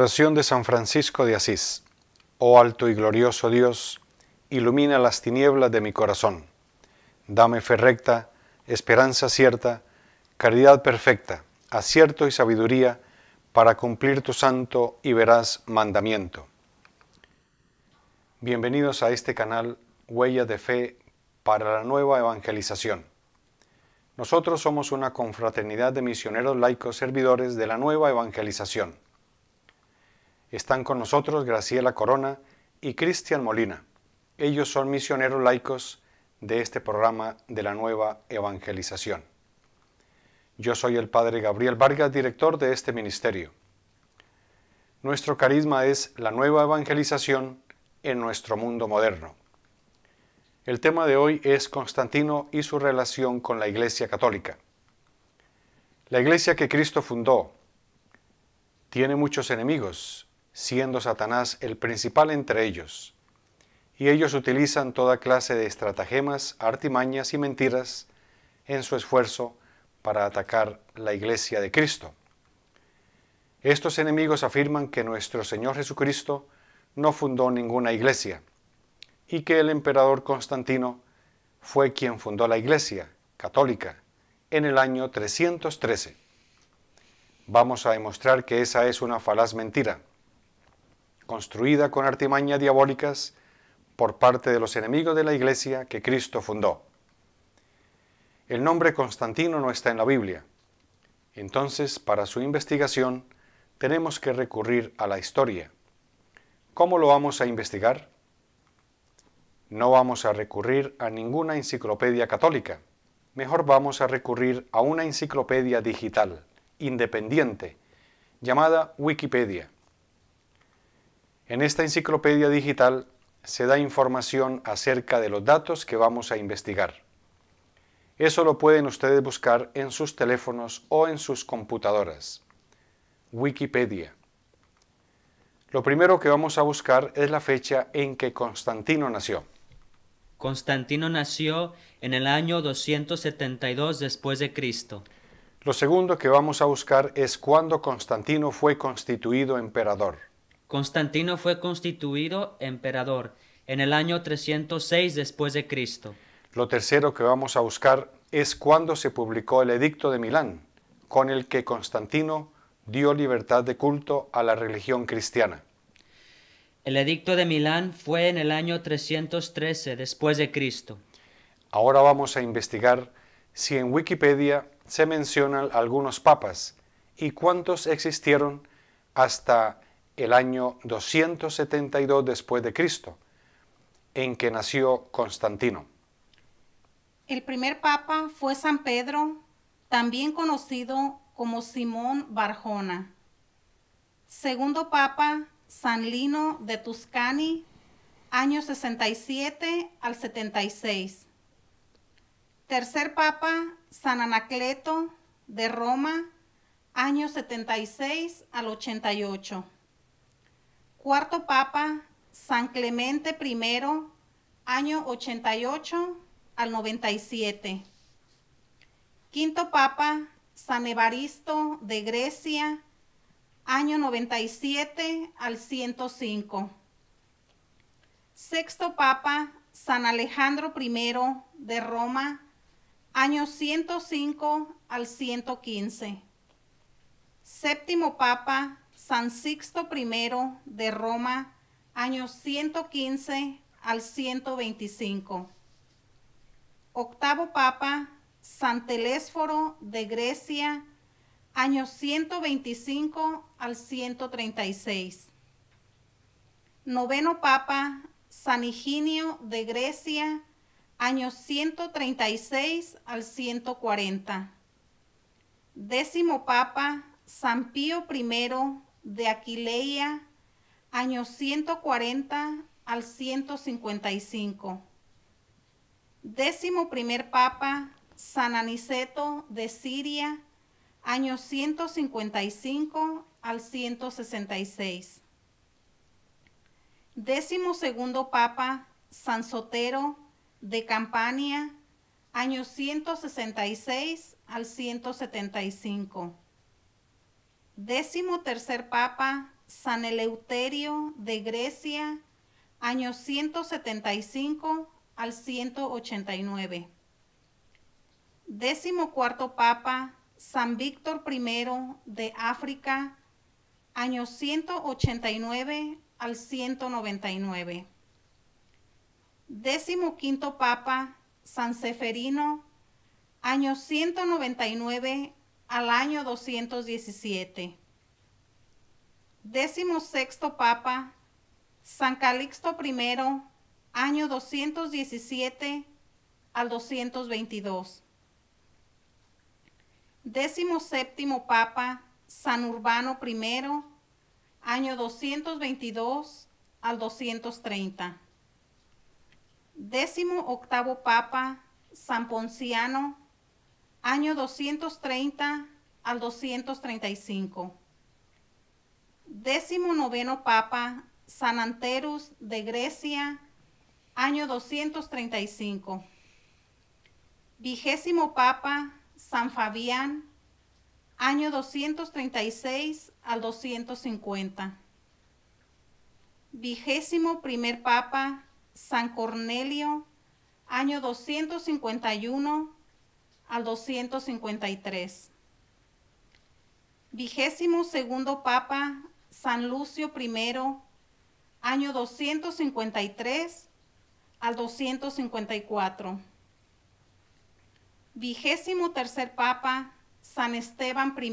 Oración de San Francisco de Asís. Oh alto y glorioso Dios, ilumina las tinieblas de mi corazón. Dame fe recta, esperanza cierta, caridad perfecta, acierto y sabiduría para cumplir tu santo y veraz mandamiento. Bienvenidos a este canal Huellas de Fe para la nueva evangelización. Nosotros somos una confraternidad de misioneros laicos servidores de la nueva evangelización. Están con nosotros Graciela Corona y Cristian Molina. Ellos son misioneros laicos de este programa de la nueva evangelización. Yo soy el Padre Gabriel Vargas, director de este ministerio. Nuestro carisma es la nueva evangelización en nuestro mundo moderno. El tema de hoy es Constantino y su relación con la Iglesia Católica. La Iglesia que Cristo fundó tiene muchos enemigos, siendo Satanás el principal entre ellos, y ellos utilizan toda clase de estratagemas, artimañas y mentiras en su esfuerzo para atacar la Iglesia de Cristo. Estos enemigos afirman que nuestro Señor Jesucristo no fundó ninguna iglesia, y que el emperador Constantino fue quien fundó la Iglesia Católica en el año 313. Vamos a demostrar que esa es una falaz mentira, construida con artimañas diabólicas por parte de los enemigos de la Iglesia que Cristo fundó. El nombre Constantino no está en la Biblia. Entonces, para su investigación, tenemos que recurrir a la historia. ¿Cómo lo vamos a investigar? No vamos a recurrir a ninguna enciclopedia católica. Mejor vamos a recurrir a una enciclopedia digital, independiente, llamada Wikipedia. En esta enciclopedia digital se da información acerca de los datos que vamos a investigar. Eso lo pueden ustedes buscar en sus teléfonos o en sus computadoras. Wikipedia. Lo primero que vamos a buscar es la fecha en que Constantino nació. Constantino nació en el año 272 después de Cristo. Lo segundo que vamos a buscar es cuándo Constantino fue constituido emperador. Constantino fue constituido emperador en el año 306 después de Cristo. Lo tercero que vamos a buscar es cuándo se publicó el Edicto de Milán, con el que Constantino dio libertad de culto a la religión cristiana. El Edicto de Milán fue en el año 313 después de Cristo. Ahora vamos a investigar si en Wikipedia se mencionan algunos papas y cuántos existieron hasta el año 272 después de Cristo, en que nació Constantino. El primer papa fue San Pedro, también conocido como Simón Barjona. Segundo papa, San Lino de Tuscany, año 67 al 76. Tercer papa, San Anacleto de Roma, año 76 al 88. Cuarto papa, San Clemente I, año 88 al 97. Quinto papa, San Evaristo de Grecia, año 97 al 105. Sexto papa, San Alejandro I de Roma, año 105 al 115. Séptimo papa, San Sixto I de Roma, año 115 al 125. Octavo papa, San Telésforo de Grecia, año 125 al 136. Noveno papa, San Higinio de Grecia, año 136 al 140. Décimo papa, San Pío I de Aquileia, año 140 al 155. Décimo primer papa, San Aniceto de Siria, año 155 al 166. Décimo segundo papa, San Sotero de Campania, año 166 al 175. Décimo tercer papa, San Eleuterio de Grecia, años 175 al 189. 14º Papa, San Víctor I de África, años 189 al 199. 15º Papa, San Seferino, años 199 al año 217. 16º Papa, San Calixto I, año 217 al 222. 17º Papa, San Urbano I, año 222 al 230. 18º Papa, San Ponciano, año 230 al 235. 19º Papa, San Anterus de Grecia, año 235. 20º Papa, San Fabián, año 236 al 250. 21º Papa, San Cornelio, año 251 al 253. 22º Papa, San Lucio I, año 253 al 254. 23º Papa, San Esteban I,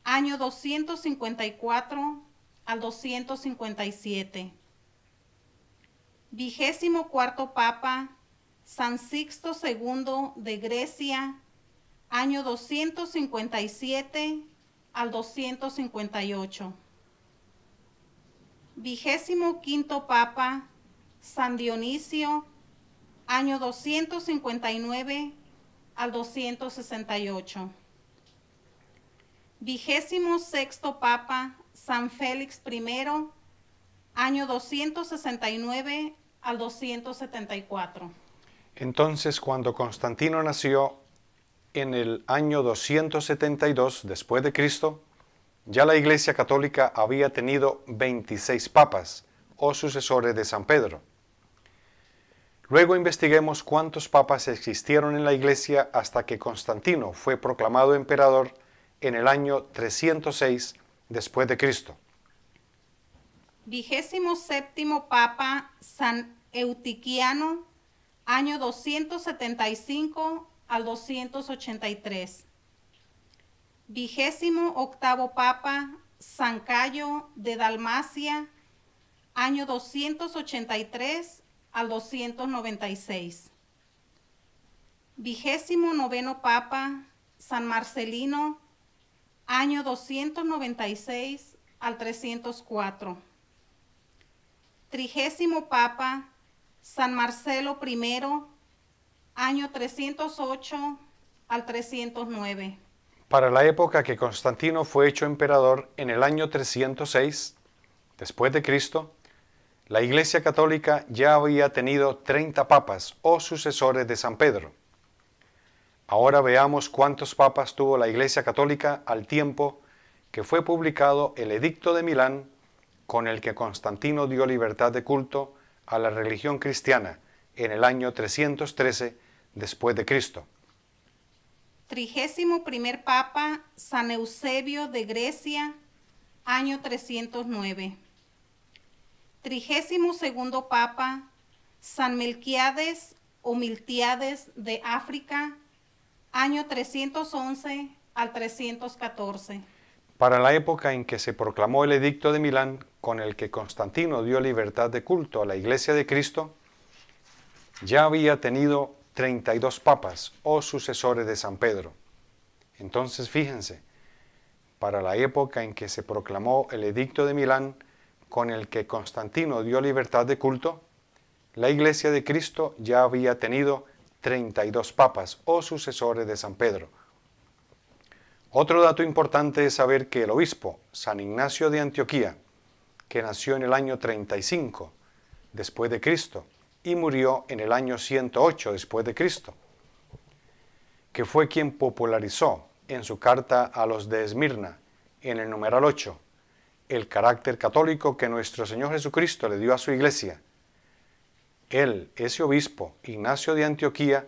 año 254 al 257. 24º Papa, San Sixto II de Grecia, año 257 al 258. 25º Papa, San Dionisio, año 259 al 268. 26º Papa, San Félix I, año 269 al 274. Entonces, cuando Constantino nació en el año 272 después de Cristo, ya la Iglesia Católica había tenido 26 papas o sucesores de San Pedro. Luego investiguemos cuántos papas existieron en la Iglesia hasta que Constantino fue proclamado emperador en el año 306 después de Cristo. 27º Papa, San Eutiquiano, año 275 al 283. 28º Papa, San Cayo de Dalmacia, año 283 al 296. 29º Papa, San Marcelino, año 296 al 304. 30º Papa, San Marcelo I, año 308 al 309. Para la época que Constantino fue hecho emperador en el año 306 después de Cristo, la Iglesia Católica ya había tenido 30 papas o sucesores de San Pedro. Ahora veamos cuántos papas tuvo la Iglesia Católica al tiempo que fue publicado el Edicto de Milán, con el que Constantino dio libertad de culto a la religión cristiana en el año 313 después de Cristo. 31º Papa, San Eusebio de Grecia, año 309. 32º Papa, San Melquiades o Miltiades de África, año 311 al 314. Para la época en que se proclamó el Edicto de Milán, con el que Constantino dio libertad de culto a la Iglesia de Cristo, ya había tenido 32 papas o sucesores de San Pedro. Entonces fíjense, para la época en que se proclamó el Edicto de Milán, con el que Constantino dio libertad de culto, la Iglesia de Cristo ya había tenido 32 papas o sucesores de San Pedro. Otro dato importante es saber que el obispo San Ignacio de Antioquía, que nació en el año 35 después de Cristo y murió en el año 108 después de Cristo, que fue quien popularizó en su carta a los de Esmirna, en el numeral 8, el carácter católico que nuestro Señor Jesucristo le dio a su iglesia. Él, ese obispo, Ignacio de Antioquía,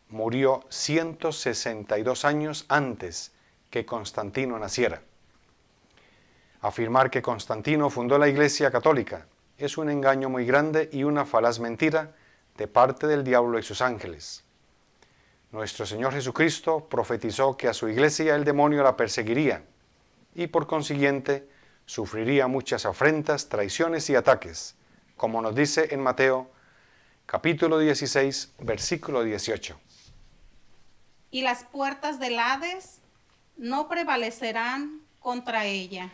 murió 162 años antes que Constantino naciera. Afirmar que Constantino fundó la Iglesia Católica es un engaño muy grande y una falaz mentira de parte del diablo y sus ángeles. Nuestro Señor Jesucristo profetizó que a su iglesia el demonio la perseguiría y por consiguiente sufriría muchas afrentas, traiciones y ataques, como nos dice en Mateo capítulo 16, versículo 18. Y las puertas del Hades no prevalecerán contra ella.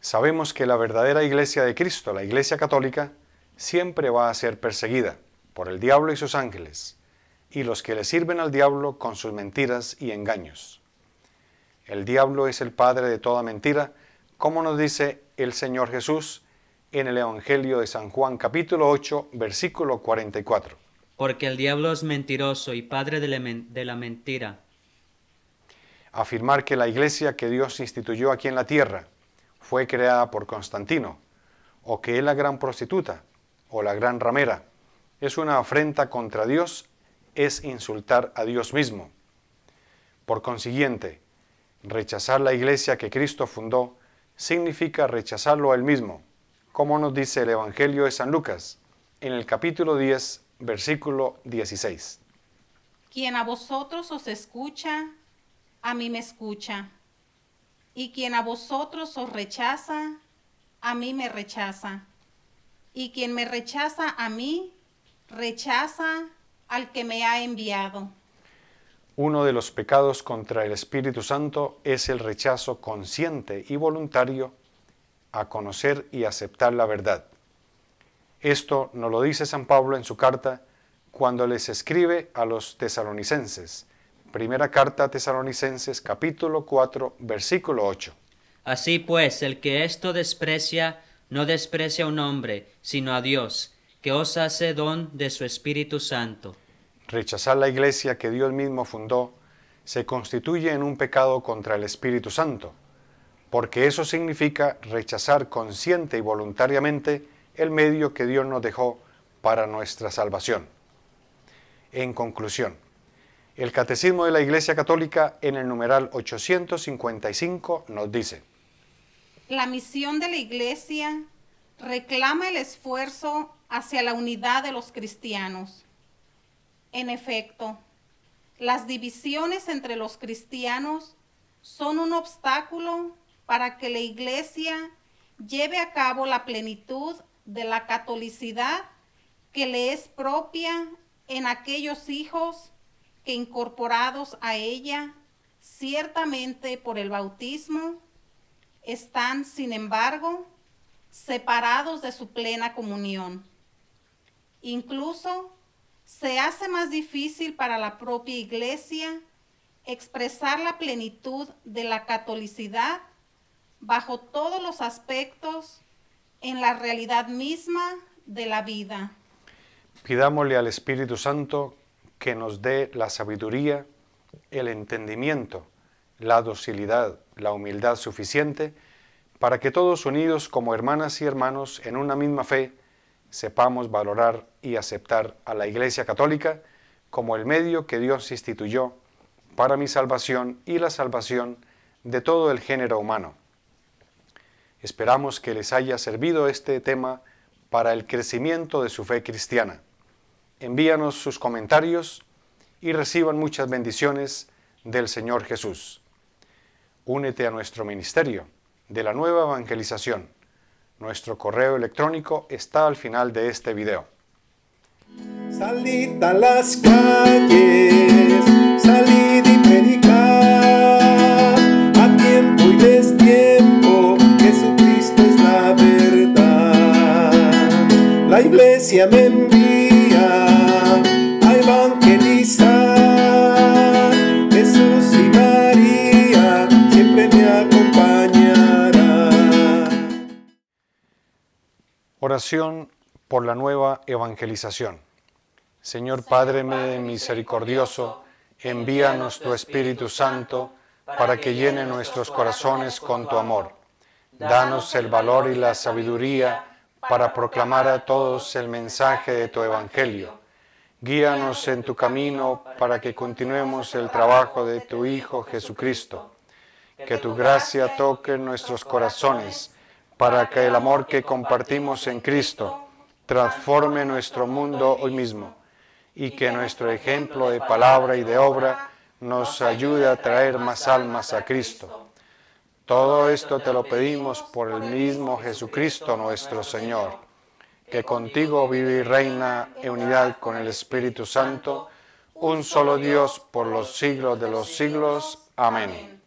Sabemos que la verdadera iglesia de Cristo, la Iglesia Católica, siempre va a ser perseguida por el diablo y sus ángeles, y los que le sirven al diablo con sus mentiras y engaños. El diablo es el padre de toda mentira, como nos dice el Señor Jesús en el Evangelio de San Juan capítulo 8, versículo 44. Porque el diablo es mentiroso y padre de la mentira. Afirmar que la iglesia que Dios instituyó aquí en la tierra fue creada por Constantino, o que es la gran prostituta, o la gran ramera, es una afrenta contra Dios, es insultar a Dios mismo. Por consiguiente, rechazar la iglesia que Cristo fundó significa rechazarlo a Él mismo, como nos dice el Evangelio de San Lucas, en el capítulo 10, versículo 16. Quien a vosotros os escucha, a mí me escucha. Y quien a vosotros os rechaza, a mí me rechaza. Y quien me rechaza a mí, rechaza al que me ha enviado. Uno de los pecados contra el Espíritu Santo es el rechazo consciente y voluntario a conocer y aceptar la verdad. Esto nos lo dice San Pablo en su carta cuando les escribe a los tesalonicenses. Primera carta a Tesalonicenses, capítulo 4, versículo 8. Así pues, el que esto desprecia, no desprecia a un hombre, sino a Dios, que os hace don de su Espíritu Santo. Rechazar la iglesia que Dios mismo fundó se constituye en un pecado contra el Espíritu Santo, porque eso significa rechazar consciente y voluntariamente el medio que Dios nos dejó para nuestra salvación. En conclusión, el Catecismo de la Iglesia Católica en el numeral 855 nos dice: La misión de la Iglesia reclama el esfuerzo hacia la unidad de los cristianos. En efecto, las divisiones entre los cristianos son un obstáculo para que la Iglesia lleve a cabo la plenitud de la catolicidad que le es propia en aquellos hijos que, incorporados a ella, ciertamente por el bautismo, están, sin embargo, separados de su plena comunión. Incluso se hace más difícil para la propia Iglesia expresar la plenitud de la catolicidad bajo todos los aspectos en la realidad misma de la vida. Pidámosle al Espíritu Santo que nos dé la sabiduría, el entendimiento, la docilidad, la humildad suficiente para que todos unidos como hermanas y hermanos en una misma fe sepamos valorar y aceptar a la Iglesia Católica como el medio que Dios instituyó para mi salvación y la salvación de todo el género humano. Esperamos que les haya servido este tema para el crecimiento de su fe cristiana. Envíanos sus comentarios y reciban muchas bendiciones del Señor Jesús. Únete a nuestro ministerio de la nueva evangelización. Nuestro correo electrónico está al final de este video. Salid a las calles, salid y predicad, a tiempo y destiempo, Jesucristo es la verdad. La Iglesia me envía a evangelizar, Jesús y María siempre me acompañarán. Oración por la nueva evangelización. Señor Padre misericordioso, envíanos tu Espíritu Santo para que llene nuestros corazones con tu amor. Danos el valor y la sabiduría para proclamar a todos el mensaje de tu Evangelio. Guíanos en tu camino para que continuemos el trabajo de tu Hijo Jesucristo. Que tu gracia toque nuestros corazones para que el amor que compartimos en Cristo transforme nuestro mundo hoy mismo y que nuestro ejemplo de palabra y de obra nos ayude a traer más almas a Cristo. Todo esto te lo pedimos por el mismo Jesucristo nuestro Señor, que contigo vive y reina en unidad con el Espíritu Santo, un solo Dios por los siglos de los siglos. Amén.